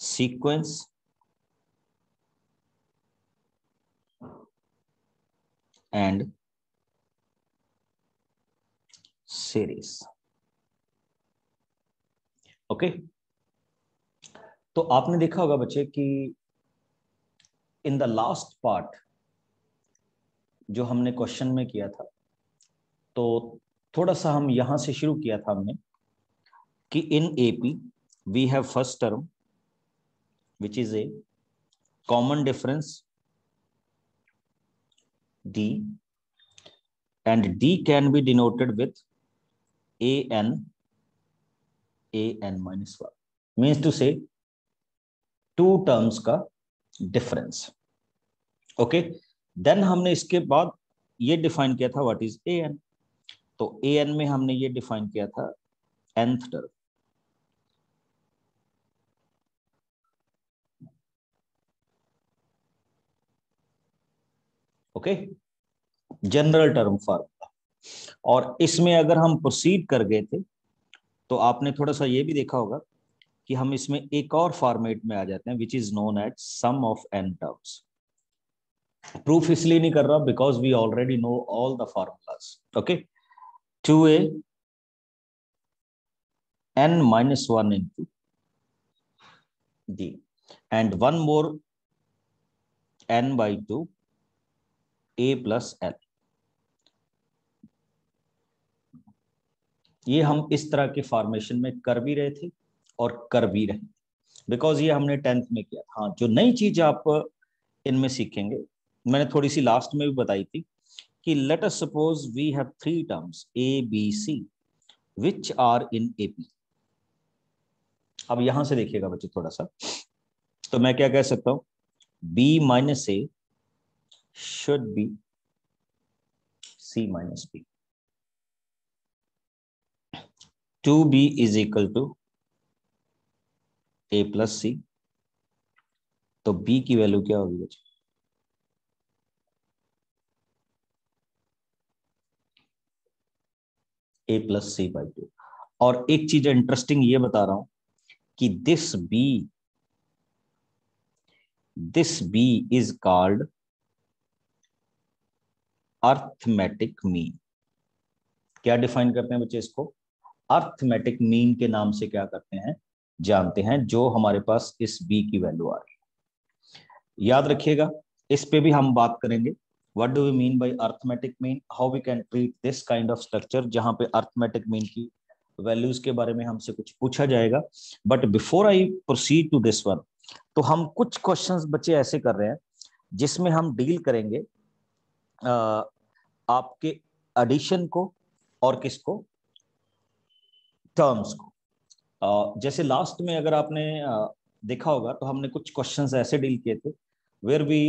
sequence and series. Okay तो आपने देखा होगा बच्चे कि इन द लास्ट पार्ट जो हमने क्वेश्चन में किया था, तो थोड़ा सा हम यहां से शुरू किया था हमने कि in AP we have first term which is a common difference d, and d can be denoted with an minus 1, means to say two terms का डिफरेंस. ओके देन हमने इसके बाद ये डिफाइन किया था व्हाट इज an. तो an में हमने ये डिफाइन किया था nth term. Okay general term formula. और इसमें अगर हम प्रोसीड कर गए थे तो आपने थोड़ा सा ये भी देखा होगा कि हम इसमें एक और फॉर्मेट में आ जाते हैं which is known as sum of n terms. Proof इसलिए नहीं कर रहा because we already know all the formulas. Okay 2a n minus 1 into d and one more n by 2 a plus l. ये हम इस तरह के फॉर्मेशन में कर भी रहे थे और कर भी रहे बिकॉज ये हमने 10th में किया था. हाँ जो नई चीज आप इनमें सीखेंगे मैंने थोड़ी सी लास्ट में भी बताई थी कि let us suppose we have three terms a b c which are in AP. अब यहां से देखिएगा बच्चे थोड़ा सा, तो मैं क्या कह सकता हूं b minus a should be c minus b. 2b is equal to a plus c. तो b की वैल्यू क्या होगी बच्चे? a plus c by 2. और एक चीज इंटरेस्टिंग ये बता रहा हूं कि this b is called arithmetic mean. क्या डिफाइन करते हैं बच्चे इसको? अर्थमेटिक मीन के नाम से क्या करते हैं जानते हैं, जो हमारे पास इस b की वैल्यू आ रही है. याद रखिएगा इस पे भी हम बात करेंगे. What do we mean by arithmetic mean, how we can treat this kind of structure जहां पे अर्थमेटिक मीन की वैल्यूज के बारे में हमसे कुछ पूछा जाएगा. But before I proceed to this one, तो हम कुछ क्वेश्चंस बच्चे ऐसे कर रहे हैं जिसमें हम डील करेंगे आपके एडिशन को और किसको, टर्म्स को. जैसे लास्ट में अगर आपने देखा होगा तो हमने कुछ क्वेश्चंस ऐसे डील किए थे where we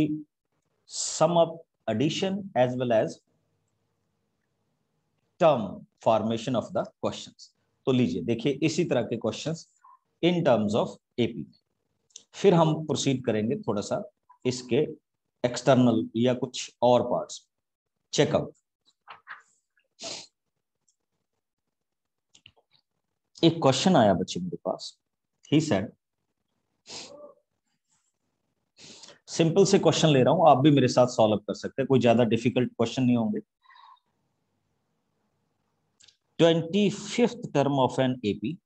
sum up addition as well as term formation of the questions. तो लीजिए देखिए इसी तरह के questions in terms of AP. फिर हम प्रोसीड करेंगे थोड़ा सा इसके एक्सटर्नल या कुछ और पार्ट्स. चेकआउट. एक क्वेश्चन आया बच्चे मेरे पास. ही सेड, सिंपल से क्वेश्चन ले रहा हूं, आप भी मेरे साथ सॉल्व कर सकते हैं, कोई ज्यादा डिफिकल्ट क्वेश्चन नहीं होंगे. 25th term of an AP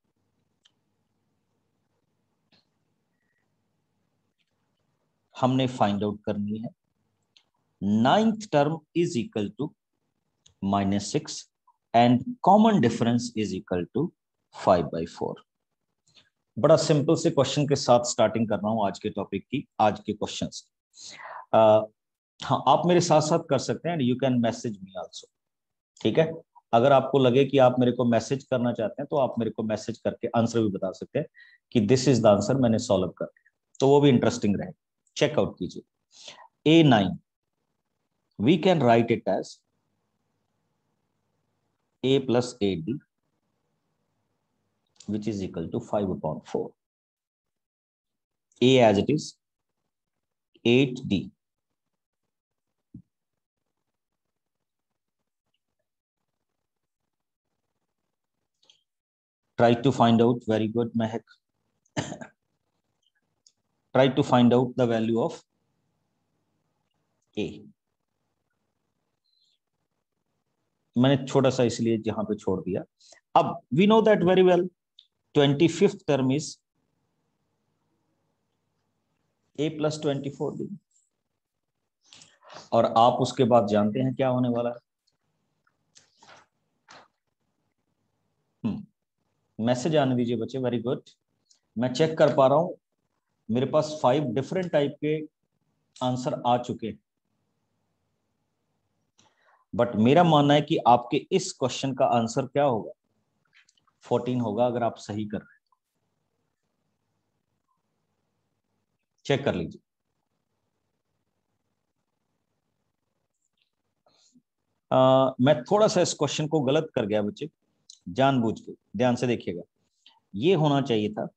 हमने फाइंड आउट करनी है. 9th term is equal to -6 and common difference is equal to 5/4. बड़ा सिंपल से क्वेश्चन के साथ स्टार्टिंग कर रहा हूं आज के टॉपिक की, आज के क्वेश्चंस. हाँ आप मेरे साथ साथ कर सकते हैं, you can message me also. ठीक है, अगर आपको लगे कि आप मेरे को मैसेज करना चाहते हैं तो आप मेरे को मैसेज करके आंसर भी बता सकते हैं कि दिस इज द आंसर, मैंने सॉल्व कर लिया, तो वो भी इंटरेस्टिंग रहेगा. चेकआउट कीजिए. A9 we can write it as a plus ad which is equal to 5/4. A as it is 8d. Try to find out. Very good, Mehak. Try to find out the value of a. मैंने छोटा सा इसलिए यहां पे छोड़ दिया. अब we know that very well 25th term is a plus 24b. और आप उसके बाद जानते हैं क्या होने वाला है. मैसेज आने दीजिए बच्चे. Very good. मैं चेक कर पा रहा हूं मेरे पास 5 डिफरेंट टाइप के आंसर आ चुके हैं. बट मेरा मानना है कि आपके इस क्वेश्चन का आंसर क्या होगा, 14 होगा अगर आप सही कर रहे हैं. चेक कर लीजिए. मैं थोड़ा सा इस क्वेश्चन को गलत कर गया बच्चे, जानबूझ के. ध्यान से देखिएगा. ये होना चाहिए था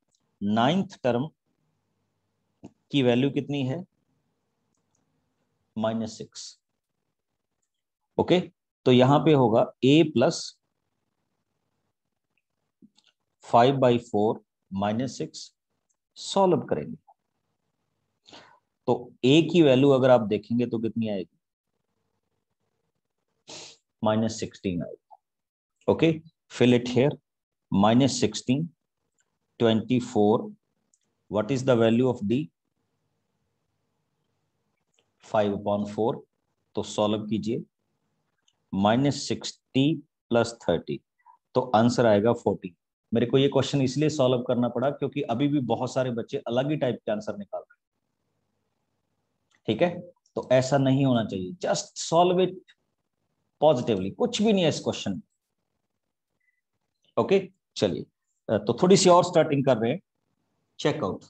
9th टर्म की वैल्यू कितनी है, -6. ओके, तो यहां पे होगा a प्लस 5/4 -6. सॉल्व करेंगे तो a की वैल्यू अगर आप देखेंगे तो कितनी आएगी, -16 आएगी. Okay, fill it here. -16, 24. What is the value of d? 5/4. तो सॉल्व कीजिए. -60 + 30 तो आंसर आएगा 40. मेरे को ये क्वेश्चन इसलिए सॉल्व करना पड़ा क्योंकि अभी भी बहुत सारे बच्चे अलग ही टाइप के आंसर निकाल रहे हैं. ठीक है, तो ऐसा नहीं होना चाहिए. Just solve it positively. कुछ भी नहीं है इस क्वेश्चन. ओके, चलिए तो थोड़ी सी और स्टार्टिंग कर रहे हैं. Checkout.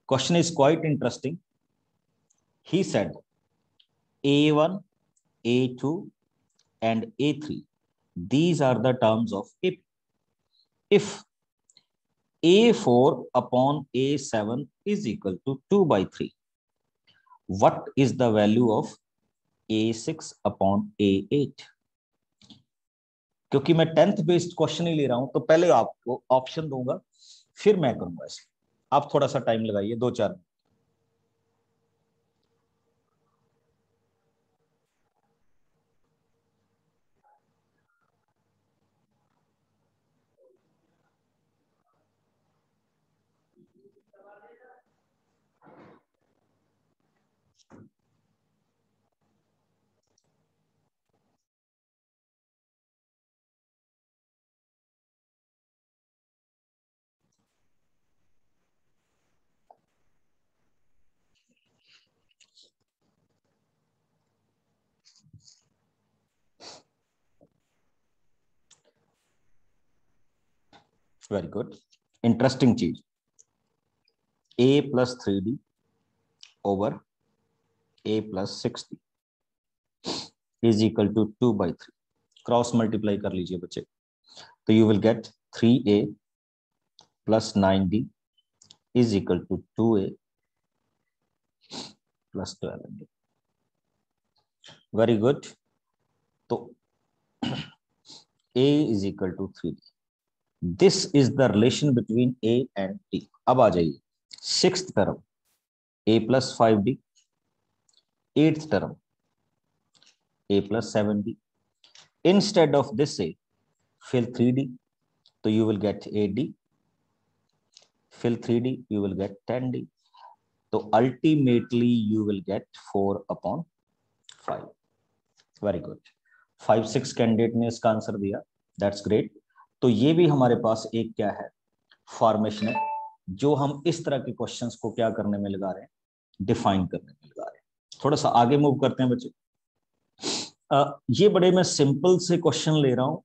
Question is quite interesting. He said A1, A2 and A3, these are the terms of AP. If A4 upon A7 is equal to 2/3, what is the value of A6 upon A8? क्योंकि मैं 10th based question ही ले रहा हूं तो पहले आपको option दूंगा फिर मैं करूंगा ऐसे. आप थोड़ा सा टाइम लगाइए, 2-4 मिनट. Very good. इंटरेस्टिंग चीज, a + 3d over a + 6d is equal to 2/3. Cross multiply कर लीजिए बच्चे. तो you will gate 3a + 9d is equal to 2a + 12d. Very good. तो a is equal to 3d. This is the relation between a and d. अब आ जाइए 6th term a + 5d, 8th term a + 7d. Instead of this a, fill 3d, so you will get ad. Fill 3d, you will get 10d. So ultimately you will get 4/5. Very good. 5-6 candidate ने इसका answer दिया. That's great. तो ये भी हमारे पास एक क्या है, फॉर्मेशन है जो हम इस तरह के क्वेश्चंस को क्या करने में लगा रहे हैं, डिफाइन करने में लगा रहे हैं. थोड़ा सा आगे मूव करते हैं बच्चे. ये बड़े मैं सिंपल से क्वेश्चन ले रहा हूं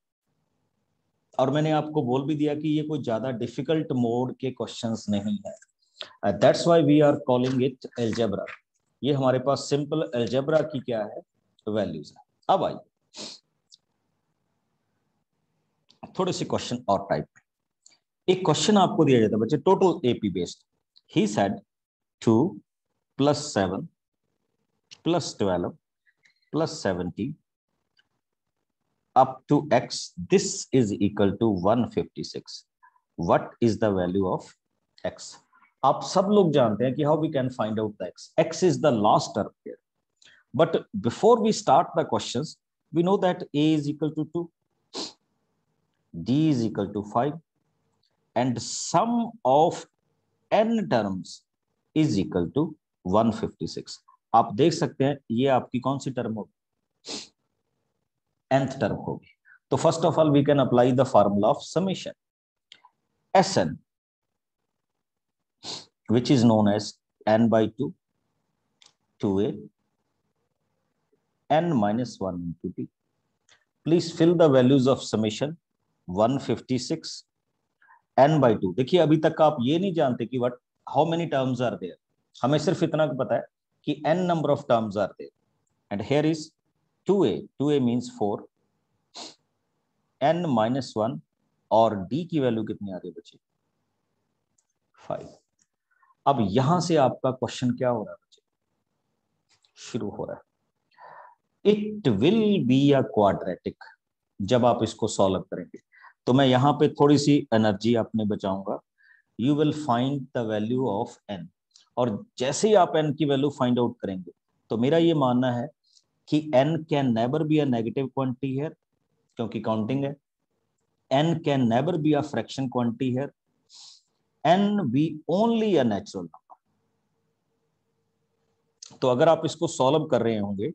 और मैंने आपको बोल भी दिया कि ये कोई ज्यादा डिफिकल्ट मोड के क्वेश्चंस नहीं है. That's why we are calling it algebra. ये हमारे पास सिंपल अलजेब्रा की क्या है, वैल्यूज है. अब आइए थोड़े से क्वेश्चन और टाइप में. एक क्वेश्चन आपको दिया जाता है बच्चे, total AP based. He said 2 + 7 + 12 + 70 up to x, this is equal to 156. What is the value of x? आप सब लोग जानते हैं कि how we can find out the x. X is the last term here. But before we start the questions, we know that a is equal to 2, d is equal to 5, and sum of n terms is equal to 156. आप देख सकते हैं ये आपकी कौन सी term होगी, nth term होगी. तो first of all we can apply the formula of summation. Sn, which is known as n by 2, 2a, n minus 1 into d. Please fill the values of summation 156 n by 2. देखिए अभी तक आप ये नहीं जानते कि what how many terms are there. हमें सिर्फ इतना पता है कि n number of terms are there, and here is 2a. 2a means 4, n minus 1, और d की वैल्यू कितनी आ रही है बच्चे, 5. अब यहां से आपका क्वेश्चन क्या हो रहा है बच्चे, शुरू हो रहा है. It will be a quadratic. जब आप इसको सॉल्व करेंगे तो मैं यहां पे थोड़ी सी एनर्जी अपने बचाऊंगा. You will find the value of n, और जैसे ही आप n की वैल्यू फाइंड आउट करेंगे तो मेरा ये मानना है कि n can never be a negative quantity है, क्योंकि काउंटिंग है. n can never be a fraction quantity है. n be only a natural number. तो अगर आप इसको सॉल्व कर रहे होंगे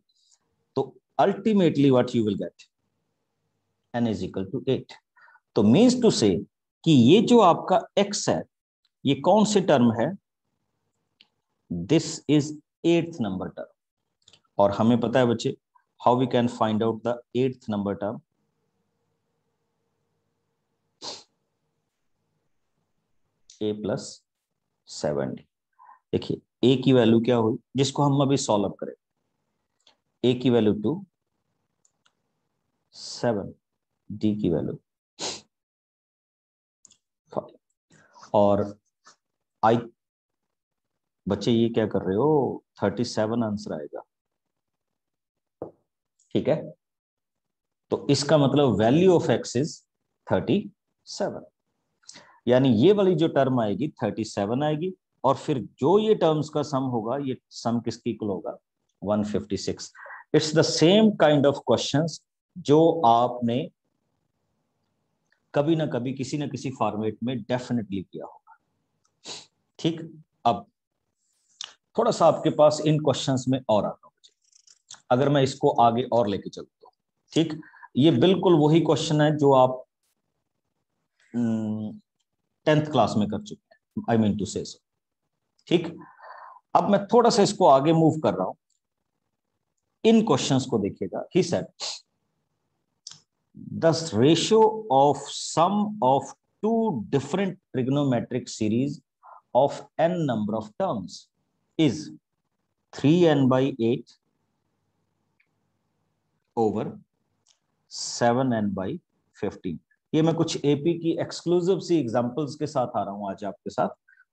तो ultimately what you will get, n is equal to 8. तो मीन्स टू से कि ये जो आपका x है ये कौन सी टर्म है, this is 8th number term. और हमें पता है बच्चे how we can find out the 8th number term. a plus 7d. देखिए a की वैल्यू क्या हुई जिसको हम अभी सॉल्व करें, a की वैल्यू 2, 7, d की वैल्यू 5. और आई बच्चे ये क्या कर रहे हो, 37 आंसर आएगा. ठीक है, तो इसका मतलब वैल्यू ऑफ एक्स इज 37. यानी ये वाली जो टर्म आएगी 37 आएगी, और फिर जो ये टर्म्स का सम होगा ये सम किसकी इक्वल होगा, 156. It's the same kind of questions जो आपने कभी ना कभी किसी ना किसी फॉर्मेट में डेफिनेटली किया होगा. ठीक, अब थोड़ा सा आपके पास इन क्वेश्चंस में और आता हूं. अगर मैं इसको आगे और लेके चलता हूं, ठीक, ये बिल्कुल वही क्वेश्चन है जो आप 10th क्लास में कर चुके हैं, आई मीन टू से. ठीक, अब मैं थोड़ा सा इसको आगे मूव कर रहा हूं. इन क्वेश्चंस को देखिएगा. He said the ratio of sum of two different trigonometric series of n number of terms is 3n by 8 over 7n by 15. ये मैं कुछ एपी की एक्सक्लूसिव सी एग्जांपल्स के साथ आ रहा हूं आज आपके साथ.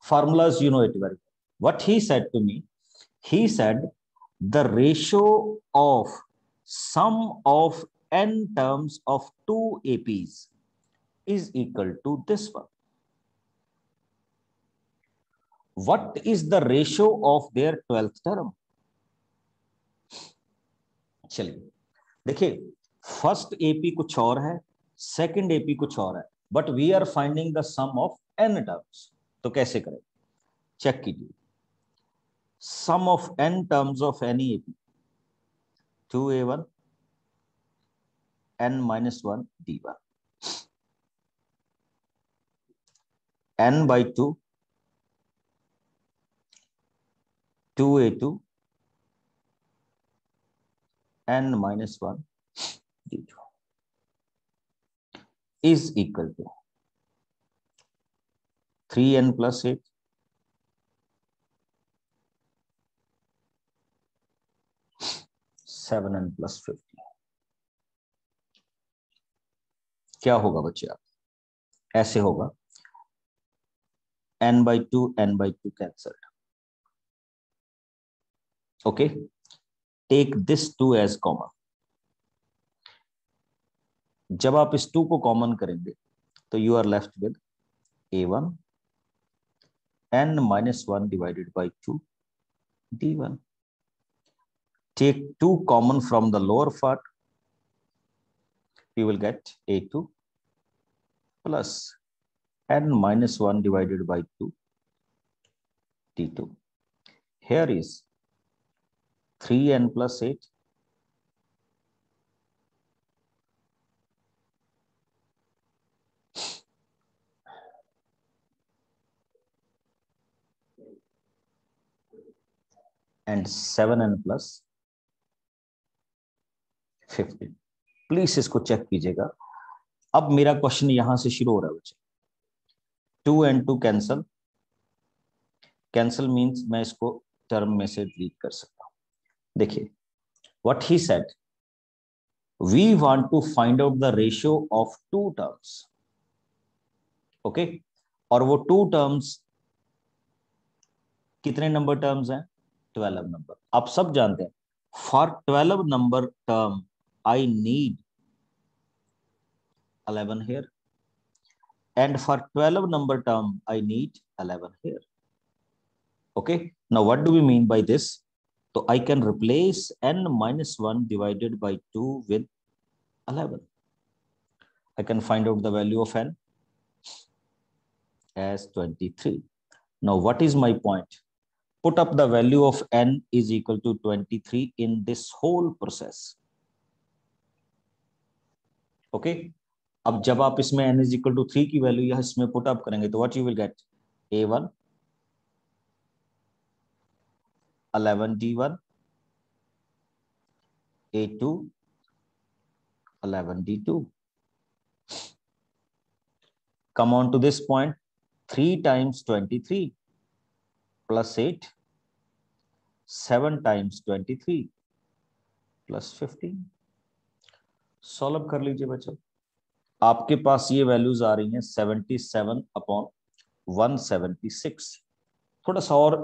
Formulas you know it very. What he said to me, he said the ratio of sum of n terms of two APs is equal to this one. What is the ratio of their 12th term? चलिए देखिए, first AP कुछ और है, second AP कुछ और है, but we are finding the sum of n terms. तो कैसे करें, चेक कीजिए. sum of n terms of any AP, 2a1 n minus 1 d1, n by 2, 2a2 n minus 1 d2 is equal to 3n plus 8 7n plus 50. क्या होगा बच्चे, आप ऐसे होगा n by 2 cancelled. Okay, take this 2 as common. जब आप इस 2 को कॉमन करेंगे तो you are left with a1 n minus 1 divided by 2 d1. Take 2 common from the lower part, you will get a2 plus n minus 1 divided by 2 d2. Here is 3n plus 8 and 7n plus 15. Please इसको check कीजिएगा. अब मेरा question यहां से शुरू हो रहा है बच्चे. 2 and 2 कैंसल. कैंसल मीन्स मैं इसको टर्म में से डिलीट कर सकता हूं. देखिए what he said, we want to find out the ratio of two terms. Okay, और वो टू टर्म्स कितने नंबर टर्म्स हैं? 12 नंबर. आप सब जानते हैं for 12 number term I need 11 here, and for 12 number term I need 11 here. Okay, now what do we mean by this? So I can replace n minus 1 divided by 2 with 11. I can find out the value of n as 23. Now what is my point? Put up the value of n is equal to 23 in this whole process. Okay, अब जब आप इसमें n is equal to 3 की value यहां इसमें put up करेंगे तो what you will gate? a1 11 d1 a2 11 d2. Come on to this point. 3 times 23 plus 8, 7 times 23 plus 15. Solve कर लीजिए बच्चों. आपके पास ये वैल्यूज आ रही हैं 77 अपॉन 176. थोड़ा सा और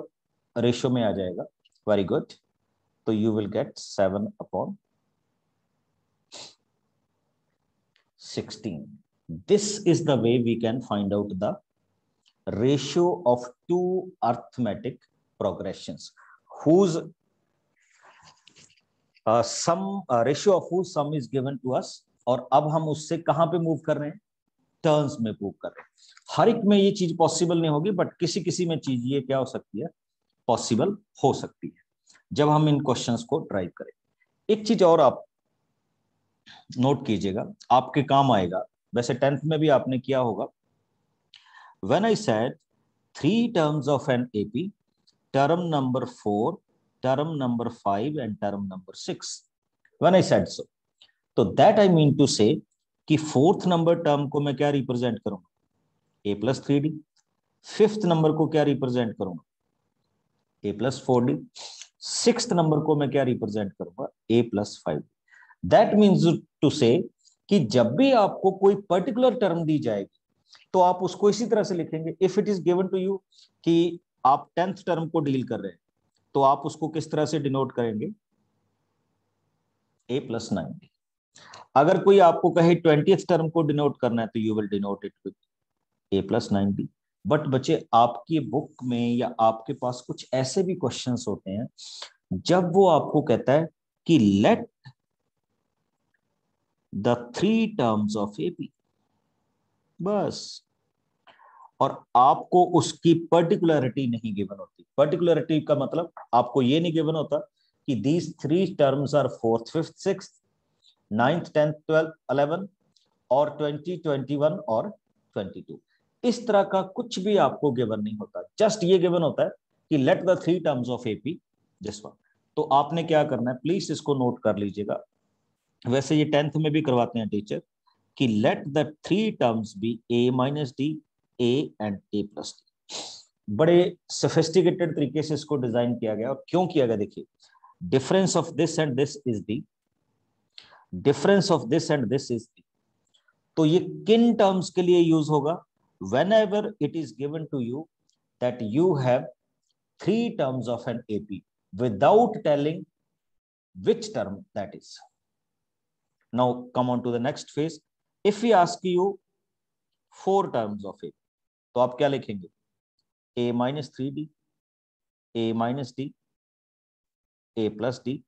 रेशियो में आ जाएगा. Very good. तो you will get 7 upon 16. This is the way we can find out the ratio of two arithmetic progressions whose ratio of whose sum is given to us. और अब हम उससे कहां पे मूव कर रहे हैं? टर्म्स में मूव कर रहे हैं. हर एक में ये चीज पॉसिबल नहीं होगी, बट किसी किसी में चीज ये क्या हो सकती है? पॉसिबल हो सकती है जब हम इन क्वेश्चंस को ड्राइव करें. एक चीज और आप नोट कीजिएगा, आपके काम आएगा. वैसे 10th में भी आपने किया होगा. When I said 3 terms of an AP, term number 4, term number 5 and term number 6. When I said so, तो that I mean to say कि 4th नंबर टर्म को मैं क्या रिप्रेजेंट करूंगा? a plus 3d. 5th number को क्या represent करूंगा? a plus 4d. 6th number को मैं क्या रिप्रेजेंट करूंगा? a plus 5d. That means to say कि जब भी आपको कोई पर्टिकुलर टर्म दी जाएगी तो आप उसको इसी तरह से लिखेंगे. If it is given to you कि आप 10th टर्म को डील कर रहे हैं तो आप उसको किस तरह से डिनोट करेंगे? a plus 90. अगर कोई आपको कहे 20th टर्म को डिनोट करना है तो you will denote it with a plus 90. But बच्चे आपकी बुक में या आपके पास कुछ ऐसे भी क्वेश्चंस होते हैं जब वो आपको कहता है कि let the 3 terms of AP, बस, और आपको उसकी पर्टिकुलरिटी नहीं गिवन होती. पर्टिकुलरिटी का मतलब आपको ये नहीं गिवन होता कि these 3 terms are 4th 5th 6th 9th 10th 12th 11 और 20 21 और 22. इस तरह का कुछ भी आपको गिवन नहीं होता. जस्ट ये गिवन होता है कि let the 3 terms of AP this one. तो आपने क्या करना है, प्लीज इसको नोट कर लीजिएगा. वैसे ये 10th में भी करवाते हैं टीचर कि let the 3 terms be a minus d, a and a plus d. बड़े सोफिस्टिकेटेड तरीके से इसको डिजाइन किया गया. और क्यों किया गया? देखिए, difference of this and this is the, difference of this and this is the. तो ये किन टर्म्स के लिए यूज होगा? whenever it is given to you that you have 3 terms of an AP without telling which term that is. Now come on to the next phase. If we ask you 4 terms of AP, तो आप क्या लिखेंगे? a minus 3d, a minus d, a plus d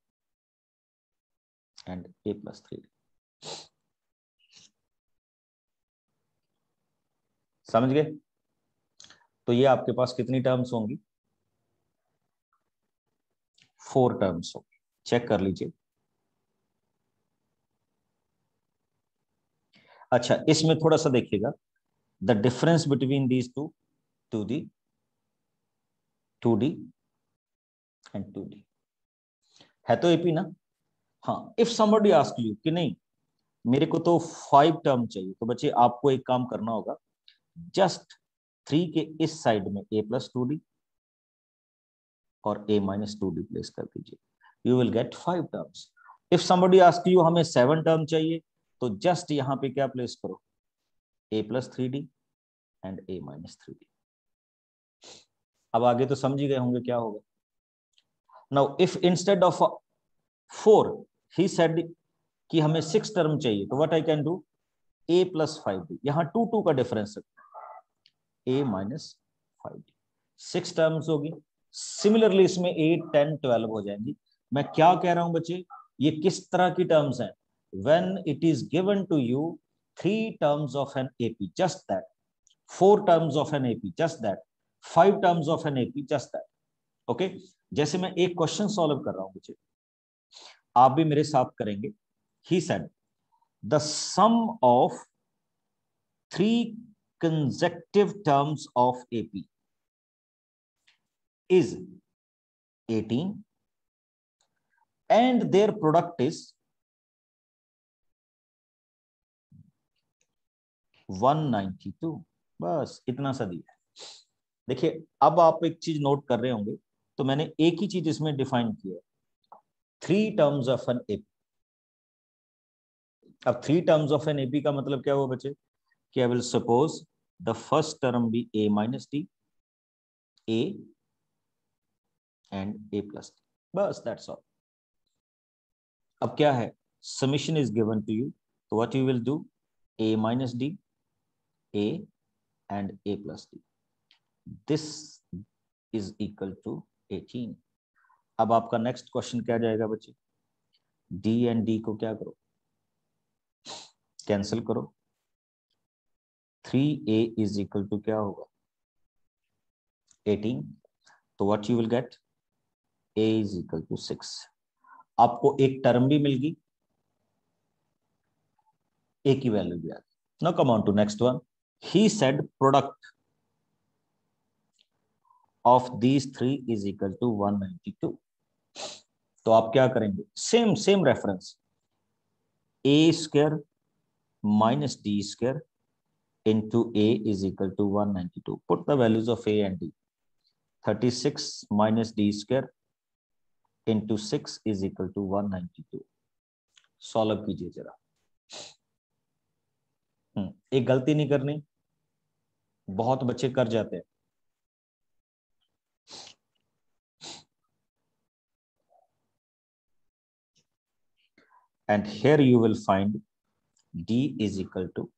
and a plus 3d. समझ गए? तो ये आपके पास कितनी टर्म्स होंगी? 4 टर्म्स होंगी। चेक कर लीजिए। अच्छा, इसमें थोड़ा सा देखिएगा, the difference between these two, 2d and 2d है तो एपी ना। हाँ, इफ समबडी आस्क यू कि नहीं मेरे को तो 5 टर्म चाहिए, तो बच्चे आपको एक काम करना होगा, जस्ट 3 के इस साइड में a प्लस 2d और a माइनस 2d प्लेस कर दीजिए, you will gate 5 terms. If somebody ask you हमें 7 टर्म चाहिए, तो जस्ट यहाँ पे क्या प्लेस करो, a plus 3d and a minus 3d। अब आगे तो समझ ही गए होंगे क्या होगा। Now if instead of 4 he said कि हमें 6 टर्म चाहिए, तो what I can do, a plus 5d, यहाँ 2 का डिफरेंस है, a माइनस 5d, 6 टर्म्स होगी। सिमिलरली इसमें 8, 10, 12 हो जाएंगी। मैं क्या कह रहा हूं बच्चे, ये किस तरह की टर्म्स हैं, when it is given to you 3 terms of an AP, just that, 4 terms of an AP, just that, 5 terms of an AP, just that. Okay, जैसे मैं एक क्वेश्चन सॉल्व कर रहा हूं बच्चे, आप भी मेरे साथ करेंगे। He said the sum of 3 consecutive terms of AP is 18 and their product is 192। बस इतना सा दिया है। देखिए, अब आप एक चीज नोट कर रहे होंगे, तो मैंने एक ही चीज इसमें डिफाइन की है, 3 टर्म्स ऑफ एन एपी। अब 3 टर्म्स ऑफ एन एपी का मतलब क्या हुआ बच्चे, कि I will suppose the first term be a minus D, a and a plus D, बस दैट्स ऑल। अब क्या है, summation is given to you, तो what you will do, a minus D, a and a plus D, this is equal to 18। अब आपका next question क्या जाएगा बच्चे, d एंड d को क्या करो, कैंसिल करो, 3a इज इक्वल टू क्या होगा, 18, तो what you will get, a is equal to 6। आपको एक टर्म भी मिल गई, a की वैल्यू भी आ गई। Now come on to next one, he said product of these 3 is equal to 192। तो आप क्या करेंगे, same reference, a square minus d square into a is equal to 192. Put the values of a and d. 36 minus d square into 6 is equal to 192. Solve कीजिए जरा। एक गलती नहीं करनी, बहुत बच्चे कर जाते हैं। And here you will find d is equal to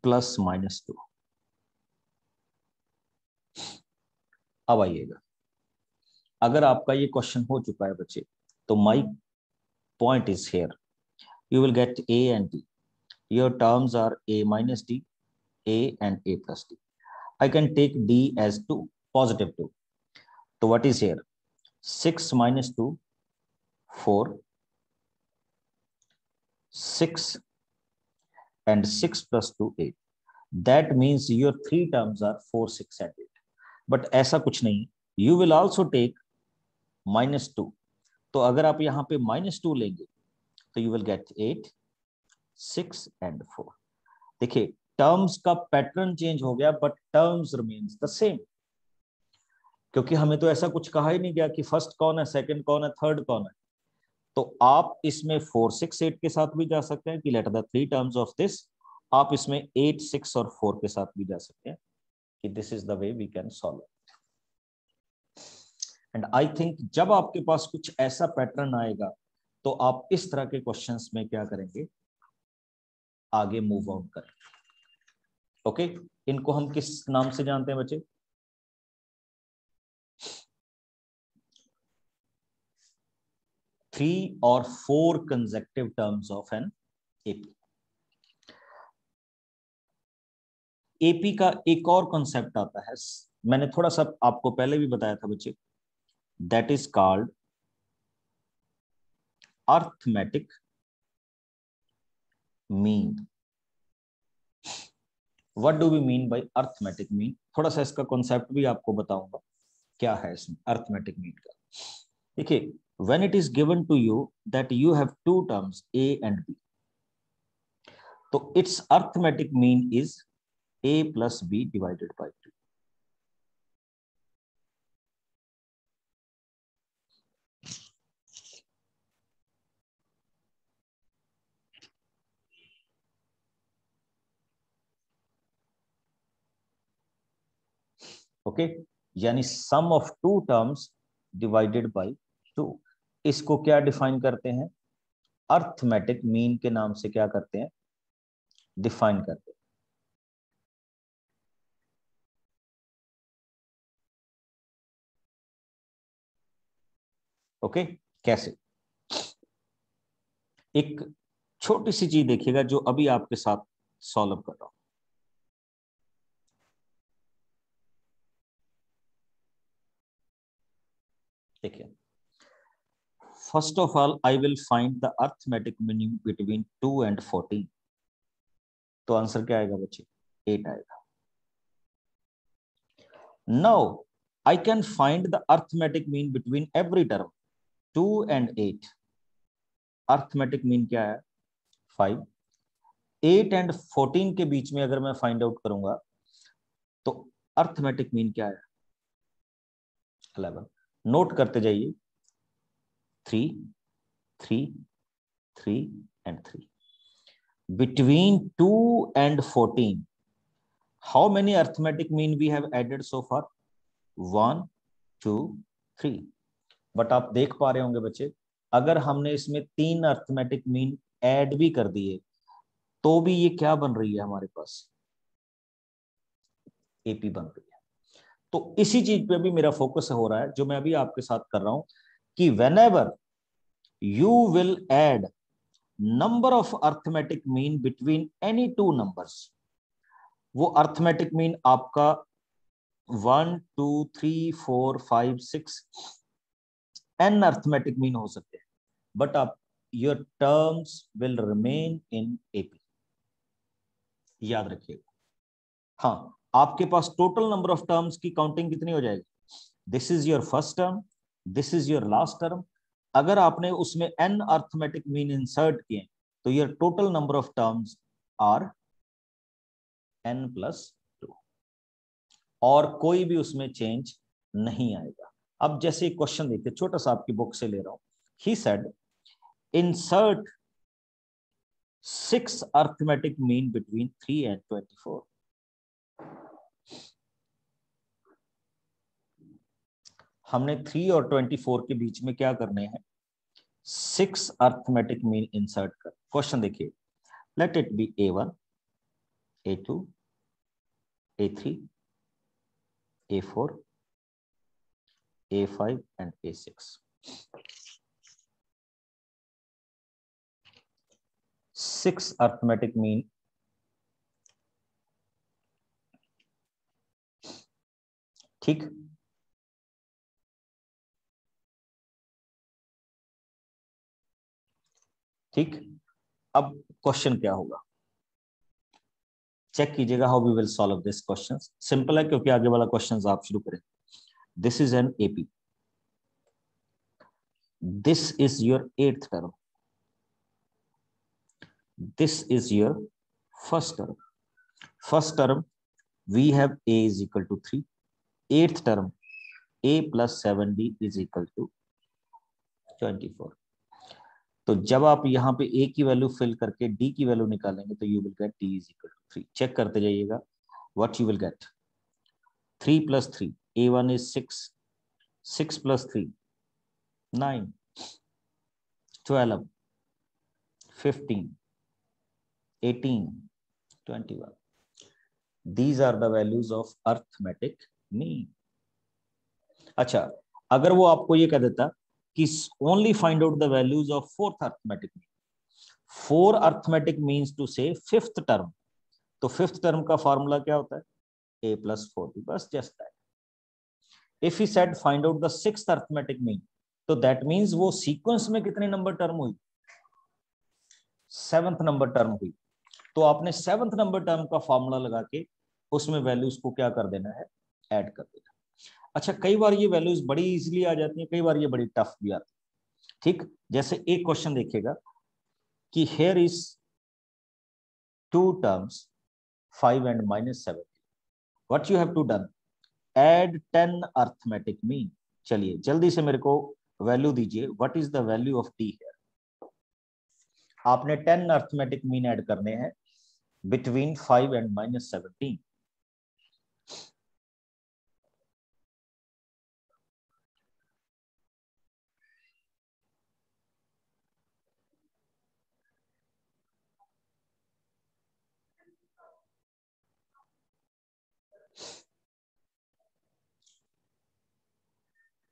plus minus 2। अब आइएगा, अगर आपका ये क्वेश्चन हो चुका है बच्चे, तो my point is here, you will get a and d. Your terms are a minus d, a and a plus d. I can take d as 2, positive 2. So what is here? 6 minus 2, 4, 6 and 6 plus 2, 8. That means your 3 terms are 4, 6 and 8. But ऐसा कुछ नहीं, you will also take minus 2. तो अगर आप यहाँ पे minus 2 लेंगे, तो you will get 8, 6 and 4. देखिए, टर्म्स का पैटर्न चेंज हो गया, but terms remains the same, क्योंकि हमें तो ऐसा कुछ कहा ही नहीं गया कि फर्स्ट कौन है, सेकंड कौन है, थर्ड कौन है। तो आप इसमें 4, 6, 8 के साथ भी जा सकते हैं कि let the 3 terms of this, आप इसमें 8, 6 और 4 के साथ भी जा सकते हैं कि this is the way we can solve. And I think जब आपके पास कुछ ऐसा पैटर्न आएगा, तो आप इस तरह के क्वेश्चंस में क्या करेंगे, आगे मूव ऑन करेंगे। ओके, इनको हम किस नाम से जानते हैं बच्चे? 3 और 4 consecutive terms of an AP. AP का एक और कॉन्सेप्ट आता है, मैंने थोड़ा सा आपको पहले भी बताया था बच्चे, that is called arithmetic mean. What do we mean by arithmetic mean? थोड़ा सा इसका कॉन्सेप्ट भी आपको बताऊंगा क्या है इसमें अर्थमेटिक मीन का। देखिए, when it is given to you that you have two terms A and B, तो its arithmetic mean is a plus b divided by 2. Okay, यानी sum of two terms divided by 2, इसको क्या define करते हैं? Arithmetic mean के नाम से क्या करते हैं? डिफाइन करते हैं। ओके, कैसे? एक छोटी सी चीज देखिएगा जो अभी आपके साथ सॉल्व कर रहा हूं। देखिए, first of all I will find the arithmetic meaning between 2 and 14। तो आंसर क्या आएगा बच्चे? 8 आएगा। Now I can find the arithmetic mean between every term 2 and 8। Arithmetic mean क्या है? 5। 8 and 14 के बीच में अगर मैं फाइंड आउट करूंगा तो अर्थमेटिक मीन क्या है? 11। नोट करते जाइए, 3 3 3 and 3। Between 2 and 14, how many arithmetic mean we have added so far? 1 2 3। But आप देख पा रहे होंगे बच्चे, अगर हमने इसमें 3 अर्थमेटिक मीन ऐड भी कर दिए तो भी ये क्या बन रही है हमारे पास? एपी बन रही है। तो इसी चीज पे भी मेरा फोकस हो रहा है जो मैं अभी आपके साथ कर रहा हूं कि whenever you will add number of arithmetic mean between any two numbers, वो अर्थमेटिक मीन आपका 1 2 3 4 5 6 एन अर्थमेटिक मीन हो सकते हैं, बट आप your terms will remain in AP. याद रखिएगा। हाँ, आपके पास टोटल नंबर ऑफ टर्म्स की काउंटिंग कितनी हो जाएगी? This is your first term, this is your last term. अगर आपने उसमें एन अर्थमेटिक मीन इंसर्ट किए तो your total number of terms are n+2, और कोई भी उसमें चेंज नहीं आएगा। अब जैसे क्वेश्चन देखिए, छोटा सा आपकी बुक से ले रहा हूं। He said insert 6 arithmetic mean between 3 and 24। हमने 3 और 24 के बीच में क्या करने हैं? 6 अर्थमेटिक मीन इंसर्ट कर। क्वेश्चन देखिए, let it be A1 A2 A3 A4 A5 and A6। 6 arithmetic mean, ठीक। ठीक, अब क्वेश्चन क्या होगा? चेक कीजिएगा how we will solve this question. Simple है क्योंकि आगे वाला क्वेश्चन आप शुरू करें। This is an AP, this is your 8th term, this is your first term. First term we have a is equal to 3। 8th term a plus 7d is equal to 24। तो जब आप यहाँ पे a की value fill करके d की value निकालेंगे तो you will get d is equal to 3। चेक करते जाइएगा what you will get। 3 plus 3, a1 is 6, 6 plus 3 9, 12 15 18 21। These are the values of arithmetic mean. अच्छा, अगर वो आपको ये कह देता कि only find out the values of fourth arithmetic mean, four arithmetic means to say fifth term, तो fifth term का फॉर्मूला क्या होता है, a plus 4b, बस just that. If he said find out the sixth arithmetic mean, तो that means वो sequence में कितने नंबर टर्म हुई, सेवंथ नंबर टर्म हुई, तो आपने सेवंथ नंबर टर्म का फॉर्मूला लगा के उसमें वैल्यूज को क्या कर देना है, ऐड कर देना। अच्छा, कई बार ये वैल्यूज बड़ी इजीली आ जाती हैं, कई बार ये बड़ी टफ भी आती है। ठीक, जैसे एक क्वेश्चन देखिएगा कि here is two terms 5 and -7, what you have to done, add 10 arithmetic mean. चलिए जल्दी से मेरे को वैल्यू दीजिए, what is the value of D here. आपने 10 अर्थमेटिक मीन ऐड करने हैं between 5 and -17।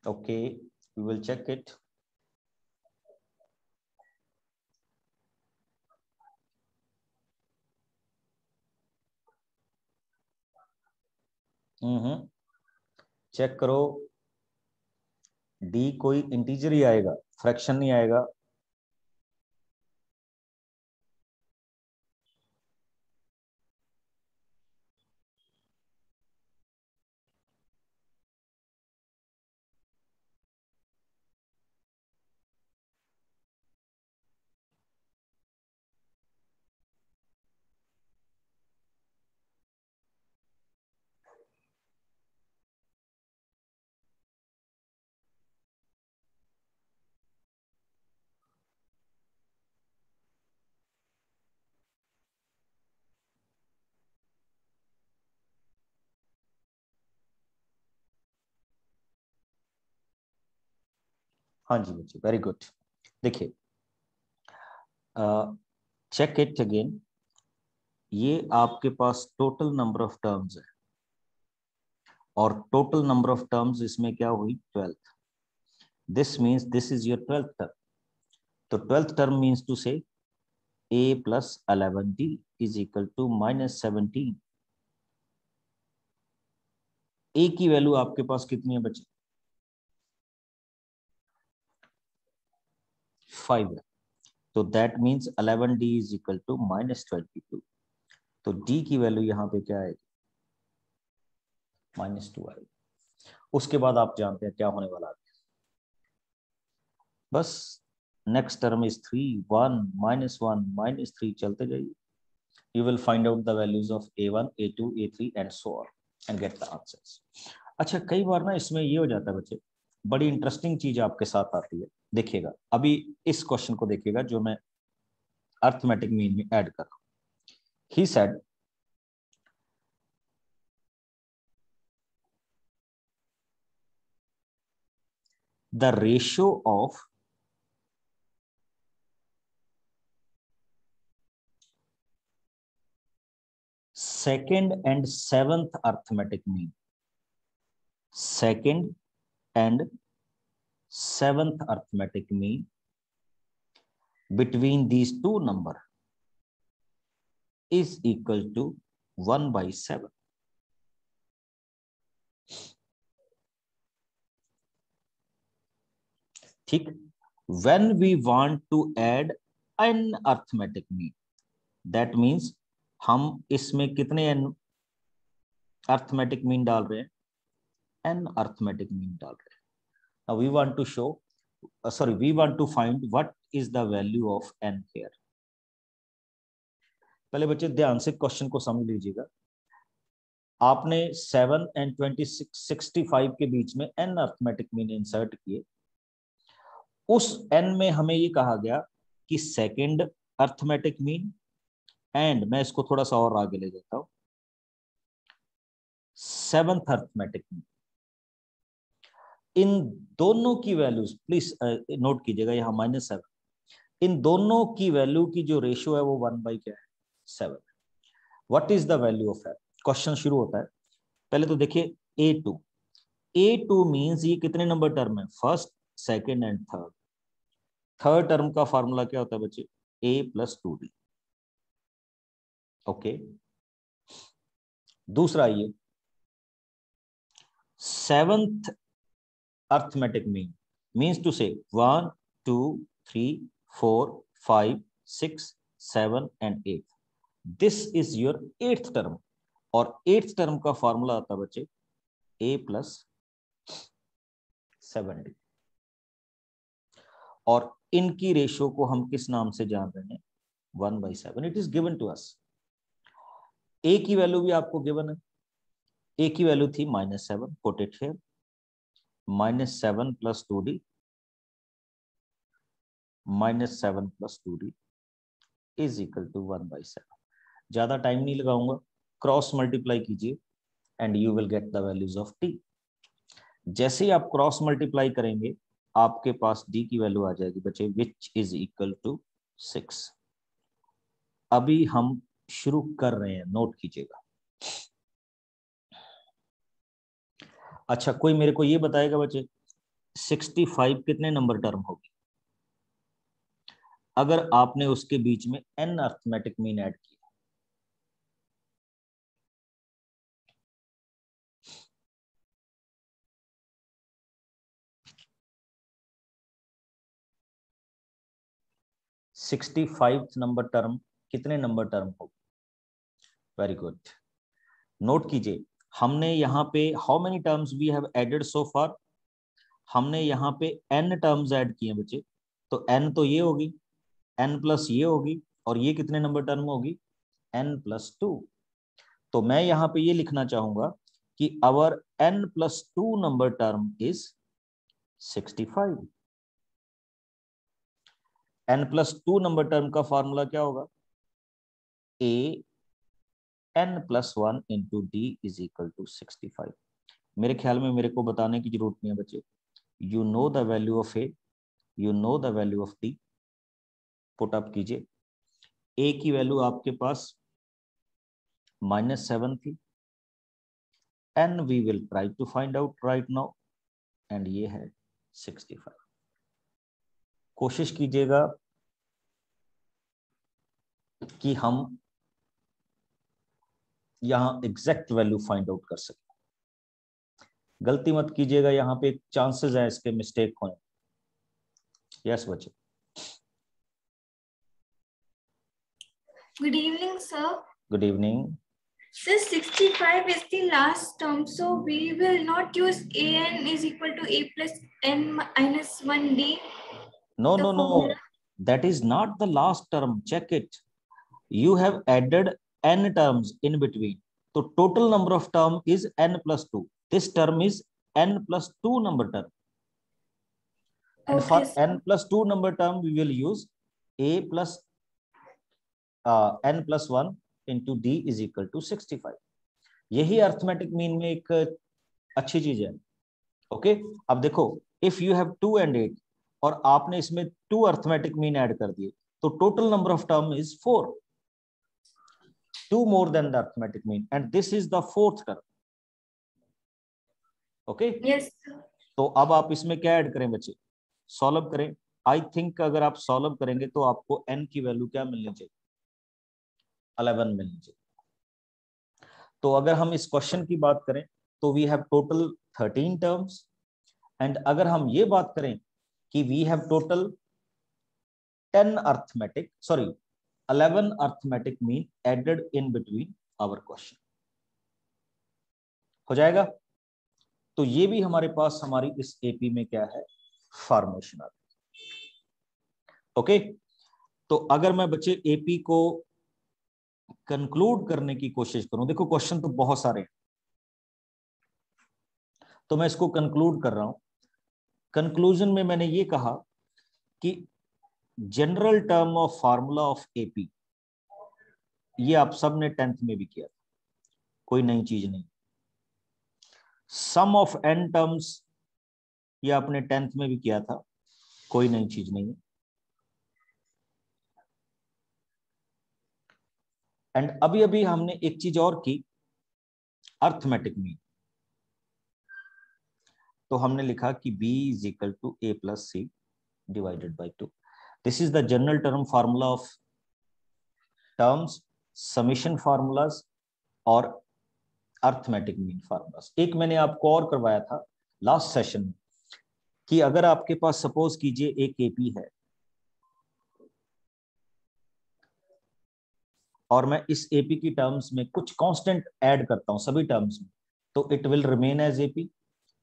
Okay, we will check it. Check करो, डी कोई इंटीजर ही आएगा, फ्रैक्शन नहीं आएगा। हाँ जी बच्चे, वेरी गुड। देखिए, चेक इट अगेन, ये आपके पास टोटल नंबर ऑफ टर्म्स है, और टोटल नंबर ऑफ टर्म्स इसमें क्या हुई, 12th। This means this is your 12th term, तो 12th टर्म मीन्स टू से a plus 11d is equal to -17। a की वैल्यू आपके पास कितनी है बच्चे, 5 है, तो that means 11d is equal to -22, तो d की वैल्यू यहाँ पे क्या आएगी, -2 आएगी। उसके बाद आप जानते हैं क्या होने वाला है, बस नेक्स्ट टर्म इज 3, 1 -1 -3 चलते जाइए, you will find out the values of a1 a2 a3 and so on and get the answers। अच्छा, कई बार ना इसमें ये हो जाता है बच्चे, बड़ी इंटरेस्टिंग चीज आपके साथ आती है। देखिएगा अभी इस क्वेश्चन को देखिएगा जो मैं अर्थमेटिक मीन में ऐड कर रहा हूं। ही said the ratio of second and seventh arithmetic mean, second and seventh arithmetic mean between these two number is equal to 1/7। ठीक, when we want to add an arithmetic mean, that means हम इसमें कितने n arithmetic mean डाल रहे हैं, n arithmetic mean डाल रहे हैं। now we want to show we want to find what is the value of n here। पहले बच्चे ध्यान से क्वेश्चन को समझ लीजिएगा, आपने 7 and 65 के बीच में n अर्थमेटिक मीन इंसर्ट किए, उस n में हमें ये कहा गया कि सेकंड अर्थमेटिक मीन एंड, मैं इसको थोड़ा सा और आगे ले जाता हूं, सेवंथ अर्थमेटिक मीन, इन दोनों की वैल्यूज प्लीज नोट कीजिएगा, यहां -7, इन दोनों की वैल्यू की जो रेशियो है वो 1 by क्या है, 7। What is the value of n, question शुरू होता है। पहले तो देखिए A2 मींस ये कितने नंबर टर्म है, first, second and third. Third term का फार्मूला क्या होता है बच्चे, A+2D। ओके, दूसरा ये seventh arithmetic mean, means to से 1 2 3 4 5 6 7 and 8, this is your eighth term. और एट्थ टर्म का फॉर्मूला आता है बच्चे A+7D। और इनकी रेशियो को हम किस नाम से जान रहे हैं, 1/7। It is given to us. A की वैल्यू भी आपको गिवन है, ए की वैल्यू थी -7, put it here, -7 + 2D, -7 + 2D is equal to 1/7। ज्यादा टाइम नहीं लगाऊंगा, क्रॉस मल्टीप्लाई कीजिए and you will get the values of D. जैसे ही आप क्रॉस मल्टीप्लाई करेंगे आपके पास डी की वैल्यू आ जाएगी बच्चे, विच इज इक्वल टू 6। अभी हम शुरू कर रहे हैं, नोट कीजिएगा। अच्छा, कोई मेरे को ये बताएगा बच्चे 65 कितने नंबर टर्म होगी अगर आपने उसके बीच में n अर्थमेटिक मीन ऐड किया। सिक्सटी फाइव नंबर टर्म कितने नंबर टर्म होगी? वेरी गुड, नोट कीजिए। हमने यहाँ पे how many terms we have added so far, हमने यहाँ पे n टर्म्स ऐड किए बच्चे। तो n तो ये होगी, n प्लस ये होगी, और ये कितने नंबर टर्म होगी, n+2। तो मैं यहाँ पे ये लिखना चाहूंगा कि our n+2 number term is 65। n+2 number term का फॉर्मूला क्या होगा, n+1 into D is equal to 65। मेरे ख्याल में मेरे को बताने की जरूरत नहीं है बच्चे, you know the value of A, you know the value of D. Put up कीजिए, ए की वैल्यू आपके पास -7 थी, and we will try to find out right now, and ये है 65। कोशिश कीजिएगा कि हम यहां एग्जैक्ट वैल्यू फाइंड आउट कर सकें। गलती मत कीजिएगा, यहाँ पे चांसेस है इसके मिस्टेक होने। यस बच्चे। Good evening, sir. Good evening. Sir, 65 is the last term, so we will not use an is equal to a plus n minus 1d. No, The no, no. formula. That is not the last term. Check it. You have added n terms in between. So total number of term is n+2. This term is n+2 number term. And Okay, for sir. n+2 number term, we will use a plus n+1 into d is equal to 65. यही arithmetic mean में एक अच्छी चीज है। Okay, अब देखो, if you have 2 and 8 और आपने इसमें 2 अर्थमेटिक मीन ऐड कर दिए, तो total number of term is 4, 2 more than the arithmetic mean, and this is the fourth term. Okay, Yes, sir. तो अब आप इसमें क्या ऐड करें बच्चे, सॉल्व करें। आई थिंक अगर आप सॉल्व करेंगे तो आपको n की वैल्यू क्या मिलनी चाहिए, 11 मिलनी चाहिए। तो अगर हम इस क्वेश्चन की बात करें तो वी हैव टोटल 13 टर्म्स, एंड अगर हम ये बात करें कि we have total 10 arithmetic, sorry 11 arithmetic mean added in between our question, हो जाएगा। तो ये भी हमारे पास हमारी इस एपी में क्या है, फॉर्मेशन आ गई। ओके, तो अगर मैं बच्चे एपी को कंक्लूड करने की कोशिश करूं, देखो क्वेश्चन तो बहुत सारे हैं, तो मैं इसको कंक्लूड कर रहा हूं। कंक्लूजन में मैंने ये कहा कि general term of formula of AP, ये आप सब ने 10th में भी किया, कोई नई चीज नहीं। सम ऑफ n टर्म्स, ये आपने 10th में भी किया था, कोई नई चीज नहीं है। एंड अभी अभी हमने एक चीज और की अर्थमेटिक मीन। तो हमने लिखा कि b is equal to a plus C divided by 2। This is the general term formula of terms, summation formulas और अर्थमेटिक मीन फार्मूलाज। एक मैंने आपको और करवाया था लास्ट सेशन में कि अगर आपके पास सपोज कीजिए एक एपी है और मैं इस एपी की टर्म्स में कुछ कांस्टेंट ऐड करता हूं सभी टर्म्स में, तो it will remain as AP.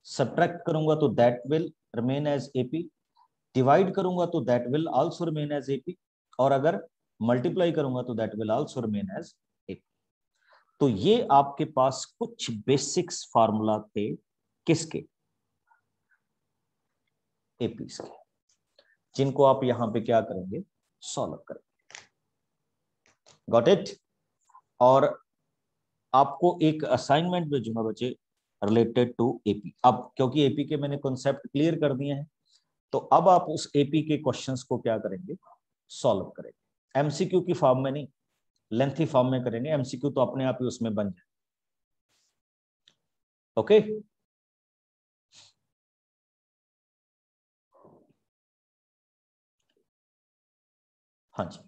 Subtract करूंगा तो that will remain as AP. Divide करूंगा तो that will also remain as AP. और अगर मल्टीप्लाई करूंगा तो that will also remain as AP. तो ये आपके पास कुछ बेसिक्स फार्मूला थे, किसके? एपीस के, जिनको आप यहां पे क्या करेंगे? सॉल्व करेंगे। Got it? और आपको एक असाइनमेंट भेजूंगा बच्चे रिलेटेड टू एपी। अब क्योंकि एपी के मैंने कॉन्सेप्ट क्लियर कर दिए हैं, तो अब आप उस एपी के क्वेश्चंस को क्या करेंगे? सॉल्व करेंगे। एमसीक्यू की फॉर्म में नहीं, लेंथी फॉर्म में करेंगे। एमसीक्यू तो अपने आप ही उसमें बन जाए। ओके? हाँ जी।